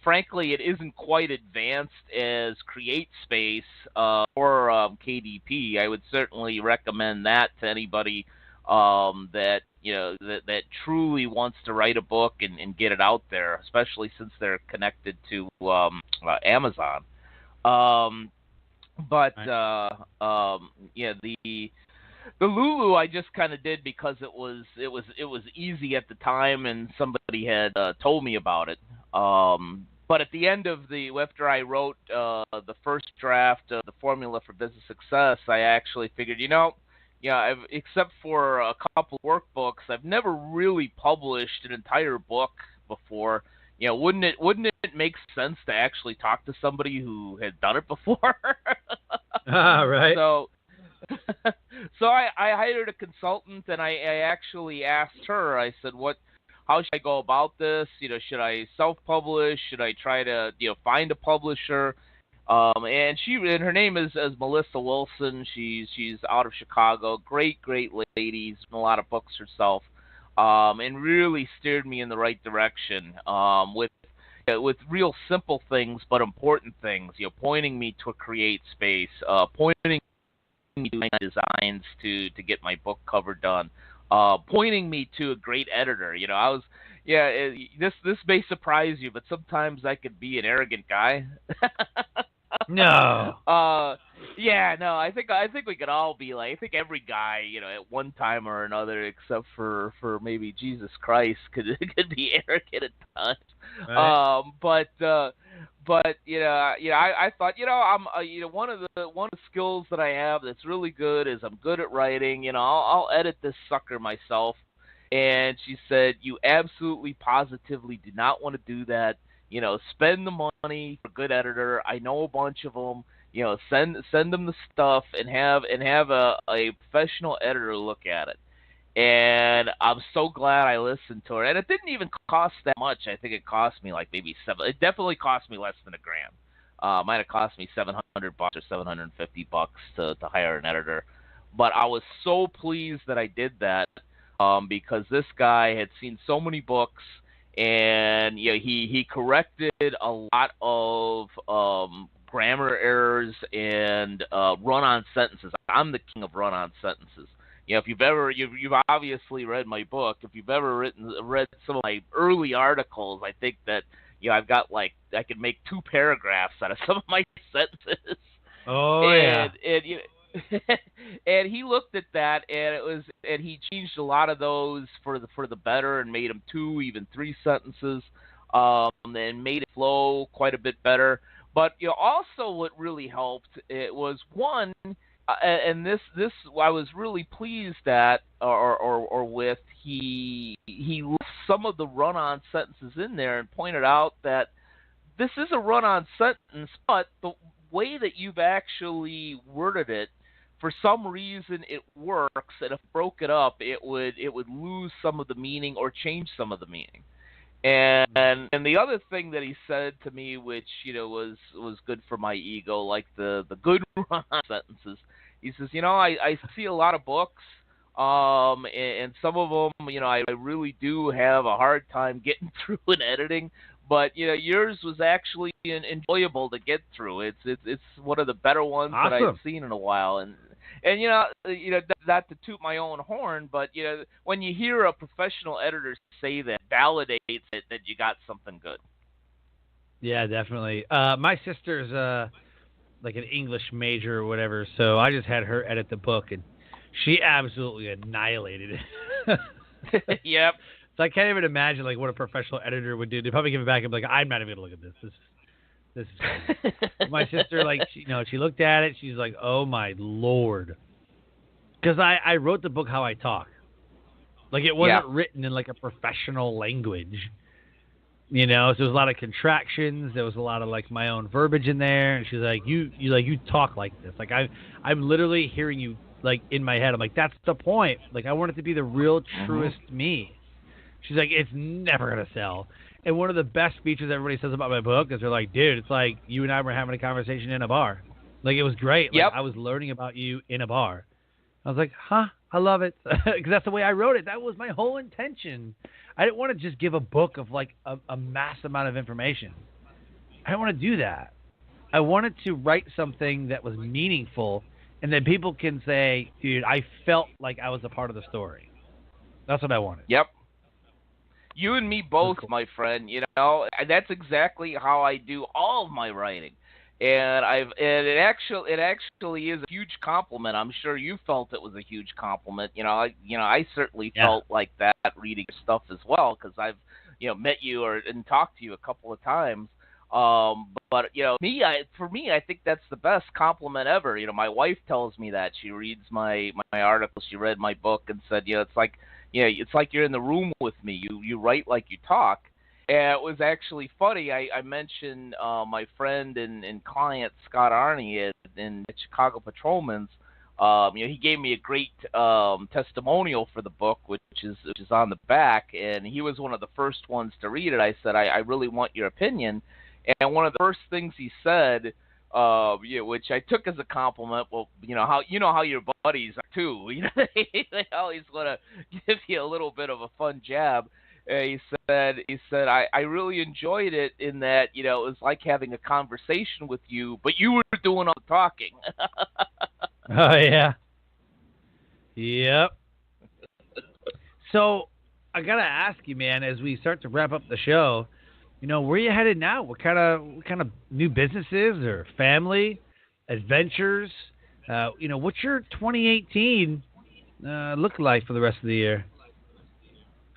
Frankly, it isn't quite advanced as CreateSpace or KDP. I would certainly recommend that to anybody that truly wants to write a book and get it out there, especially since they're connected to Amazon. The Lulu I just kind of did because it was easy at the time and somebody had told me about it. But at the end of after I wrote the first draft of the formula for business success, I actually figured, except for a couple workbooks, I've never really published an entire book before. Wouldn't it make sense to actually talk to somebody who had done it before? Right. So I hired a consultant, and I actually asked her. I said, how should I go about this? Should I self-publish? Should I try to find a publisher? And her name is Melissa Wilson. She's out of Chicago. Great lady. She's written a lot of books herself, and really steered me in the right direction with real simple things but important things. Pointing me to a CreateSpace, pointing me to designs to get my book cover done, pointing me to a great editor. This may surprise you, but sometimes I could be an arrogant guy. No. Yeah, no, I think we could all be like, I think every guy, at one time or another, except for maybe Jesus Christ, could be arrogant at times. Right. But I thought, I'm one of the skills that I have that's really good is I'm good at writing. I'll edit this sucker myself. And she said, you absolutely positively do not want to do that. Spend the money for a good editor. I know a bunch of them. Send them the stuff and have a professional editor look at it. And I'm so glad I listened to her. And it didn't even cost that much. I think it cost me like maybe $7. It definitely cost me less than $1,000. Might have cost me $700 or $750 to hire an editor. But I was so pleased that I did that because this guy had seen so many books. And he corrected a lot of grammar errors and run-on sentences. I'm the king of run-on sentences. If you've obviously read my book. If you've ever read some of my early articles, I think that I've got I could make 2 paragraphs out of some of my sentences. Oh yeah. And he looked at that, and he changed a lot of those for the better, and made them 2, even 3 sentences, and made it flow quite a bit better. But also what really helped it was one, and this I was really pleased at or with. He left some of the run-on sentences in there and pointed out that this is a run-on sentence, but the way that you've actually worded it, for some reason it works, and if broke it up, it would lose some of the meaning or change some of the meaning. And the other thing that he said to me, which was good for my ego, like the good run-on sentences, he says, I see a lot of books, and some of them, I really do have a hard time getting through and editing. But yours was actually enjoyable to get through. It's one of the better ones that I've seen in a while. And not to toot my own horn, but when you hear a professional editor say that, validates it that you got something good. Yeah, definitely. My sister's like an English major or whatever, so I just had her edit the book, and she absolutely annihilated it. Yep. So I can't even imagine what a professional editor would do. They'd probably give it back and be like, I'm not even gonna look at this. This is my sister. She looked at it. She's like, oh my Lord, because I wrote the book how I talk. It wasn't written in a professional language. So there was a lot of contractions. There was a lot of my own verbiage in there. And she's like, you talk like this. I'm literally hearing you in my head. I'm like, that's the point. I want it to be the real, truest me. She's like, it's never going to sell. And one of the best features everybody says about my book is they're like, dude, it's like you and I were having a conversation in a bar. It was great. Yep. I was learning about you in a bar. I was like, I love it. Because that's the way I wrote it. That was my whole intention. I didn't want to just give a book of a mass amount of information. I didn't want to do that. I wanted to write something that was meaningful and that people can say, dude, I felt like I was a part of the story. That's what I wanted. Yep. You and me both, cool. My friend. That's exactly how I do all of my writing, and it actually is a huge compliment. I'm sure you felt it was a huge compliment. I certainly felt like that reading your stuff as well, because I've met you and talked to you a couple of times. But for me, I think that's the best compliment ever. My wife tells me that. She reads my articles. She read my book and said, it's like you're in the room with me. You write like you talk. And it was actually funny. I mentioned my friend and client Scott Arney in Chicago Patrolmen's. He gave me a great testimonial for the book, which is on the back, and he was one of the first ones to read it. I said, I really want your opinion. And one of the first things he said, which I took as a compliment, well, how your buddies are too. They always want to give you a little bit of a fun jab. He said, I really enjoyed it in that, it was like having a conversation with you, but you were doing all the talking. Oh, yeah. Yep. So I got to ask you, man, as we start to wrap up the show, where are you headed now? What kind of new businesses or family adventures? What's your 2018 look like for the rest of the year?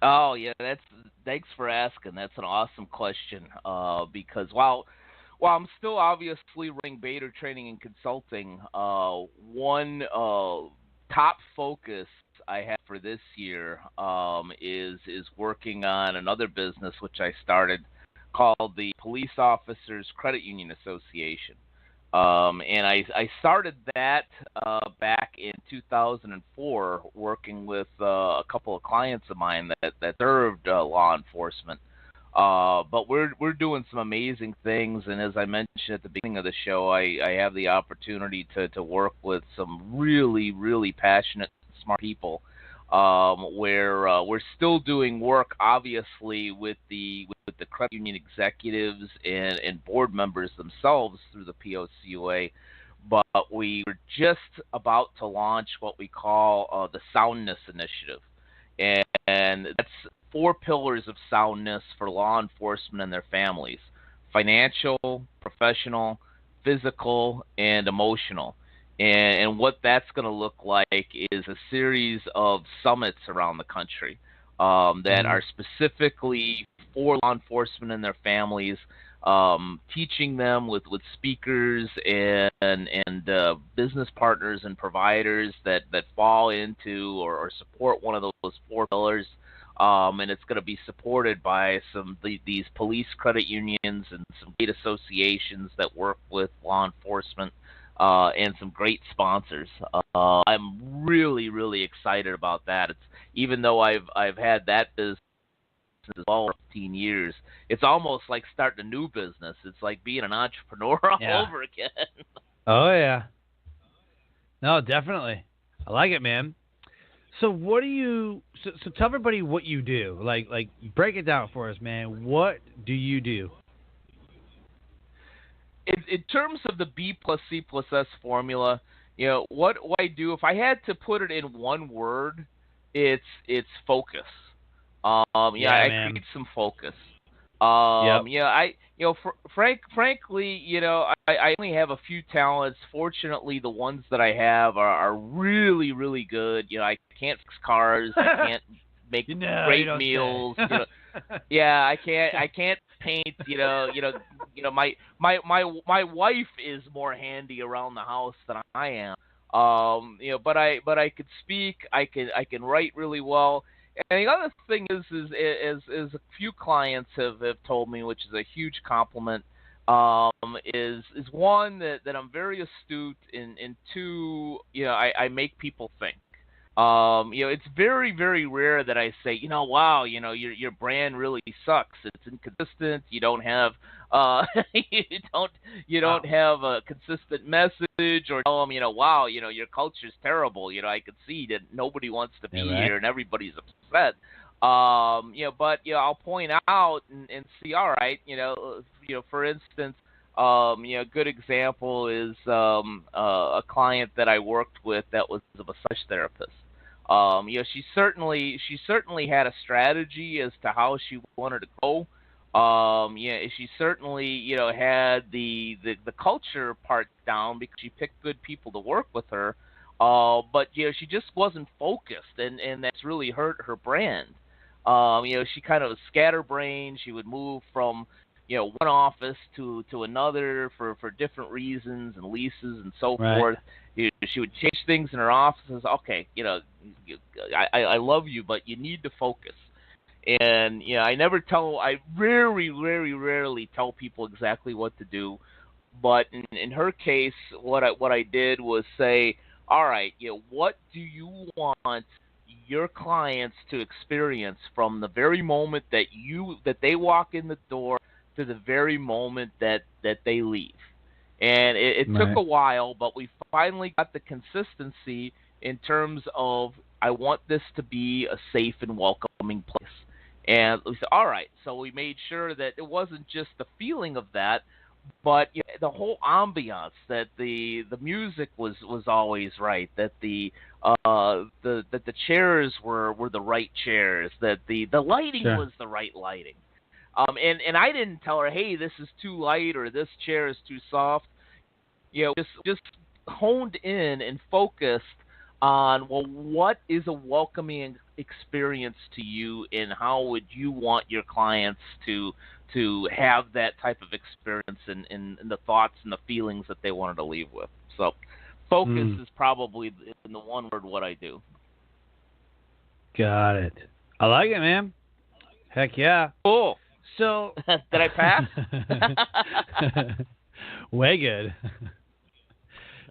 Oh yeah, thanks for asking. That's an awesome question. Because while I'm still obviously running Bator Training and Consulting, one top focus I have for this year is working on another business which I started called the Police Officers Credit Union Association. And I started that back in 2004, working with a couple of clients of mine that served law enforcement. But we're doing some amazing things, and as I mentioned at the beginning of the show, I have the opportunity to work with some really, really passionate, smart people. Where we're still doing work, obviously, with the credit union executives and board members themselves through the POCUA, but we were just about to launch what we call the Soundness Initiative, and that's 4 pillars of soundness for law enforcement and their families: financial, professional, physical, and emotional. And what that's going to look like is a series of summits around the country that are specifically for law enforcement and their families, teaching them with speakers and business partners and providers that fall into or support one of those 4 pillars. And it's going to be supported by these police credit unions and some great associations that work with law enforcement. And some great sponsors. I'm really, really excited about that. It's even though I've had that business for 15 years, it's almost like starting a new business. It's like being an entrepreneur all over again. Oh yeah. No, definitely. I like it, man. So what do you? So tell everybody what you do. Like break it down for us, man. What do you do? In terms of the B plus C plus S formula, what I do, if I had to put it in one word, it's focus. I create some focus. Frankly, I only have a few talents. Fortunately, the ones that I have are really, really good. I can't fix cars. I can't make great meals. I can't paint. My wife is more handy around the house than I am. But I could speak. I can write really well. And the other thing is a few clients have told me, which is a huge compliment, is one that I'm very astute, and two, I make people think. It's very, very rare that I say, wow, your brand really sucks. It's inconsistent. You don't have, you don't have a consistent message, or tell them, wow, your culture's terrible. I could see that nobody wants to be here and everybody's upset. But I'll point out and see, all right, for instance, a good example is a client that I worked with that was a massage therapist. She certainly had a strategy as to how she wanted to go. She certainly had the culture part down because she picked good people to work with her. But she just wasn't focused, and that's really hurt her brand. She kind of was scatterbrained. She would move from one office to another for different reasons and leases and so forth. She would change things in her offices. Okay, I love you, but you need to focus. And I very, very rarely tell people exactly what to do. But in her case, what I did was say, all right, what do you want your clients to experience from the very moment that they walk in the door to the very moment that they leave? And it took a while, but we finally got the consistency in terms of, I want this to be a safe and welcoming place. And we said, all right, so we made sure that it wasn't just the feeling of that, but the whole ambiance, that the music was always right, that the chairs were the right chairs, that the lighting was the right lighting. And I didn't tell her, hey, this is too light or this chair is too soft. Just honed in and focused on, well, what is a welcoming experience to you, and how would you want your clients to have that type of experience, and the thoughts and the feelings that they wanted to leave with. So focus is probably, in the one word, what I do. Got it. I like it, man. Heck yeah. Cool. So did I pass? Way good.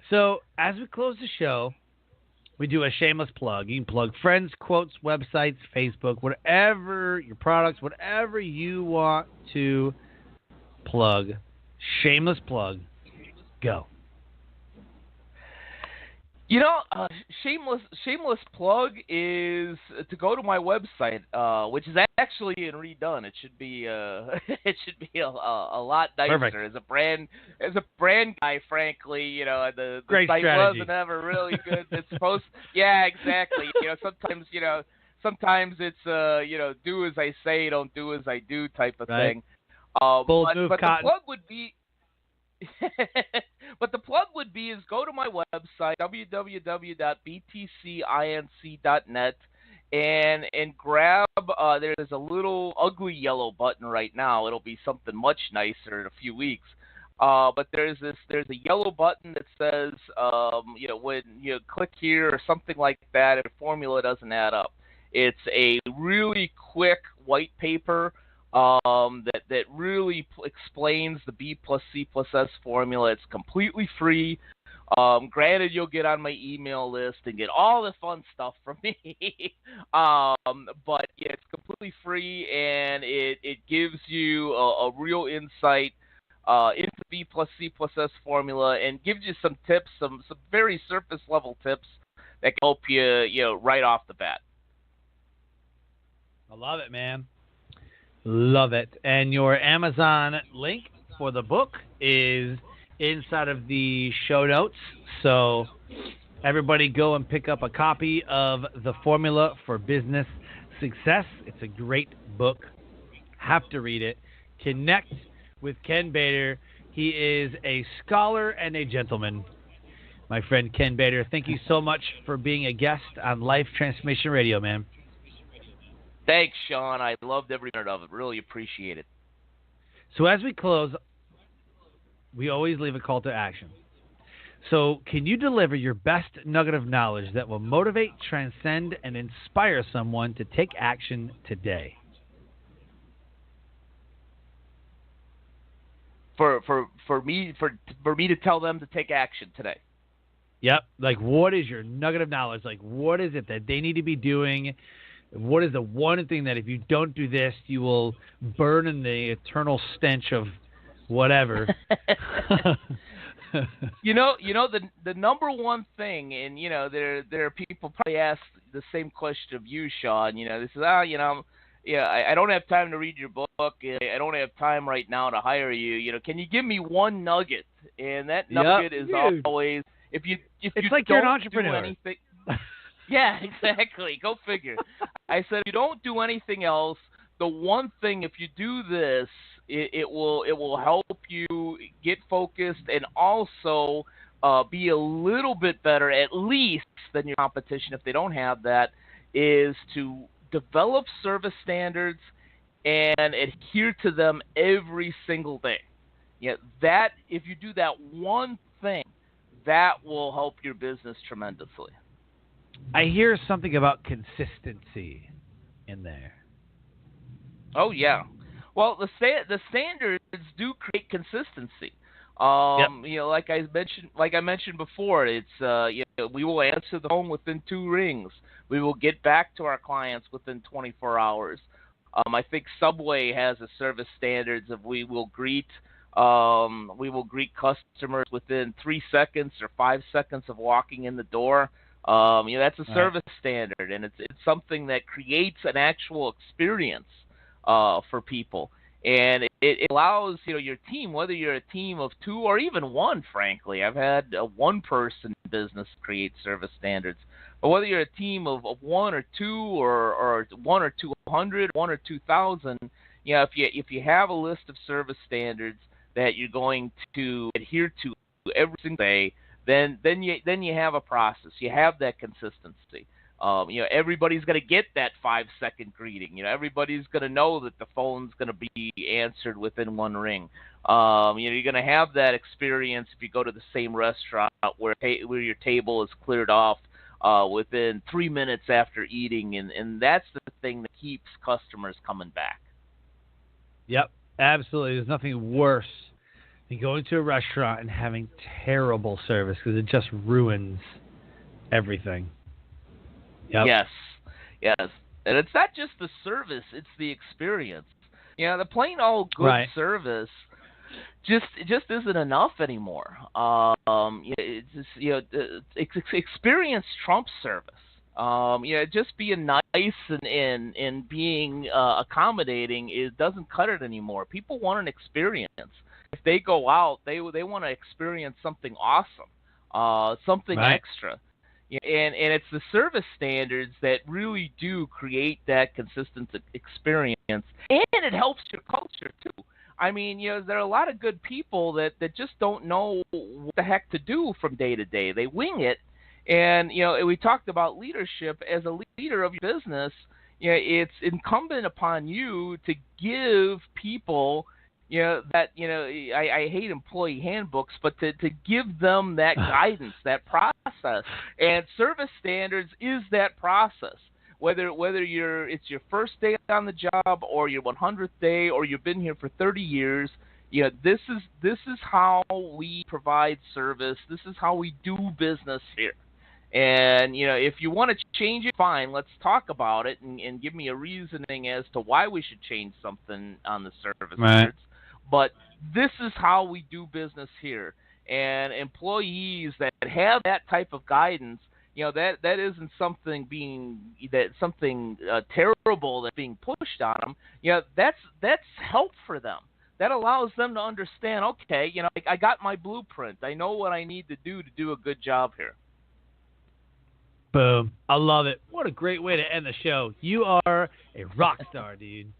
So as we close the show, we do a shameless plug. You can plug friends, quotes, websites, Facebook, whatever, your products, whatever you want to plug. Shameless plug. Go. Shameless plug is to go to my website, which is actually redone. It should be a lot nicer. Perfect. As a brand guy, frankly, the Great site strategy. wasn't ever really good. It's supposed, yeah, exactly. Sometimes it's do as I say, don't do as I do type of thing. Bold But move, the Cotton. plug would be. But the plug would be is go to my website, www.btcinc.net, and grab, there's a little ugly yellow button right now. It'll be something much nicer in a few weeks. But there's a yellow button that says, when you click here or something like that, and the formula doesn't add up. It's a really quick white paper that really explains the B plus C plus S formula. It's completely free. Granted, you'll get on my email list and get all the fun stuff from me. But yeah, it's completely free, and it gives you a real insight into the B plus C plus S formula, and gives you some tips, some very surface level tips that can help you, right off the bat. I love it, man. Love it. And your Amazon link for the book is inside of the show notes. So everybody go and pick up a copy of The Formula for Business Success. It's a great book. Have to read it. Connect with Ken Bator. He is a scholar and a gentleman. My friend Ken Bator, thank you so much for being a guest on Life Transformation Radio, man. Thanks, Sean. I loved every minute of it. Really appreciate it. So as we close, we always leave a call to action. So can you deliver your best nugget of knowledge that will motivate, transcend, and inspire someone to take action today? For me to tell them to take action today. Yep. Like, what is your nugget of knowledge? Like, what is it that they need to be doing? What is the one thing that if you don't do this, you will burn in the eternal stench of whatever? The number one thing, and there are people probably ask the same question of you, Sean. This is I don't have time to read your book. I don't have time right now to hire you. Can you give me one nugget? And that nugget is always if you like don't you're an entrepreneur. do anything. Yeah, exactly. Go figure. I said, if you don't do anything else, the one thing, if you do this, it will help you get focused and also be a little bit better, at least, than your competition if they don't have that, is to develop service standards and adhere to them every single day. That if you do that one thing, that will help your business tremendously. I hear something about consistency in there. Oh yeah, well the standards do create consistency. Like I mentioned before, it's we will answer the phone within 2 rings. We will get back to our clients within 24 hours. I think Subway has a service standards of we will greet customers within 3 seconds or 5 seconds of walking in the door. That's a service standard, and it's something that creates an actual experience for people, and it allows your team, whether you're a team of 2 or even 1. Frankly, I've had a 1-person business create service standards, but whether you're a team of 1 or 2 or 1 or 200, 1 or 2,000, if you have a list of service standards that you're going to adhere to every single day, then you have a process. You have that consistency. Everybody's going to get that 5-second greeting. Everybody's going to know that the phone's going to be answered within one ring. You're going to have that experience if you go to the same restaurant where your table is cleared off within 3 minutes after eating, and that's the thing that keeps customers coming back. Yep, absolutely. There's nothing worse than going to a restaurant and having terrible service because it just ruins everything. Yep. Yes. And it's not just the service, it's the experience. The plain old good service just isn't enough anymore. It's just, experience trumps service. Just being nice and being accommodating doesn't cut it anymore. People want an experience. If they go out, they want to experience something awesome, something extra. And it's the service standards that really do create that consistent experience, and it helps your culture too. I mean, there are a lot of good people that just don't know what the heck to do from day to day. They wing it, and we talked about leadership. As a leader of your business, it's incumbent upon you to give people I hate employee handbooks, but to give them that guidance, that process. And service standards is that process. Whether it's your first day on the job or your 100th day or you've been here for 30 years, this is how we provide service. This is how we do business here. And, if you want to change it, fine, let's talk about it and give me a reasoning as to why we should change something on the service standards. But this is how we do business here. And employees that have that type of guidance, that isn't something terrible that's being pushed on them. That's help for them. That allows them to understand, okay, I got my blueprint. I know what I need to do a good job here. Boom. I love it. What a great way to end the show. You are a rock star, dude.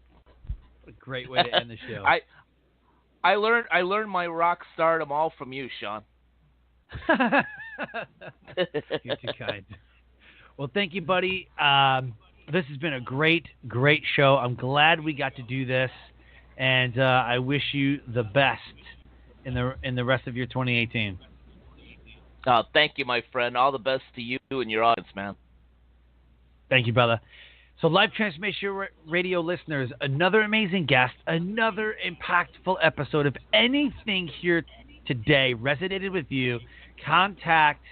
What a great way to end the show. I learned my rock stardom all from you, Sean. You're too kind. Well, thank you, buddy. This has been a great, great show. I'm glad we got to do this, and I wish you the best in the rest of your 2018. Thank you, my friend. All the best to you and your audience, man. Thank you, brother. So, Life Transformation Radio listeners, another amazing guest, another impactful episode. If anything here today resonated with you, contact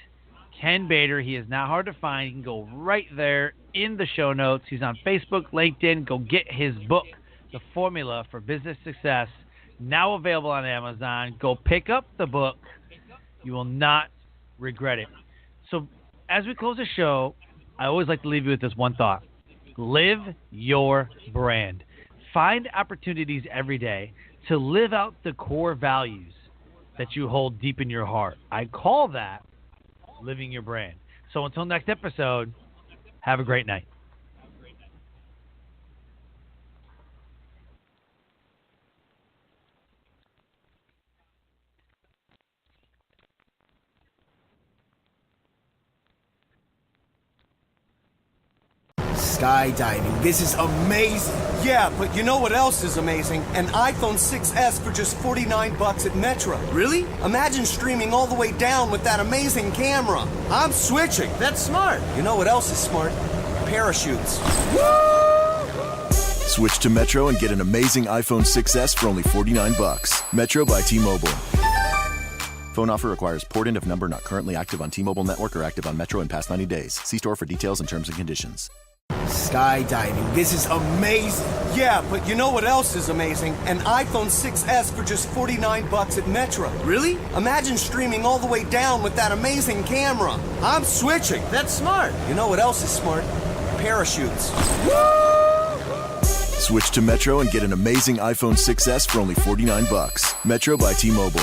Ken Bator. He is not hard to find. You can go right there in the show notes. He's on Facebook, LinkedIn. Go get his book, The Formula for Business Success, now available on Amazon. Go pick up the book. You will not regret it. So, as we close the show, I always like to leave you with this one thought. Live your brand. Find opportunities every day to live out the core values that you hold deep in your heart. I call that living your brand. So until next episode, have a great night. Skydiving. This is amazing. Yeah, but you know what else is amazing? An iPhone 6S for just $49 at Metro. Really? Imagine streaming all the way down with that amazing camera. I'm switching. That's smart. You know what else is smart? Parachutes. Switch to Metro and get an amazing iPhone 6S for only $49. Metro by T-Mobile. Phone offer requires port-in of number not currently active on T-Mobile network or active on Metro in past 90 days. See store for details and terms and conditions. Skydiving. This is amazing. Yeah, but you know what else is amazing? An iPhone 6S for just $49 at Metro. Really? Imagine streaming all the way down with that amazing camera. I'm switching. That's smart. You know what else is smart? Parachutes. Switch to Metro and get an amazing iPhone 6S for only $49. Metro by T-Mobile.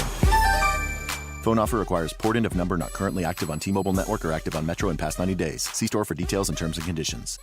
Phone offer requires port-in of number not currently active on T-Mobile network or active on Metro in past 90 days. See store for details and terms and conditions.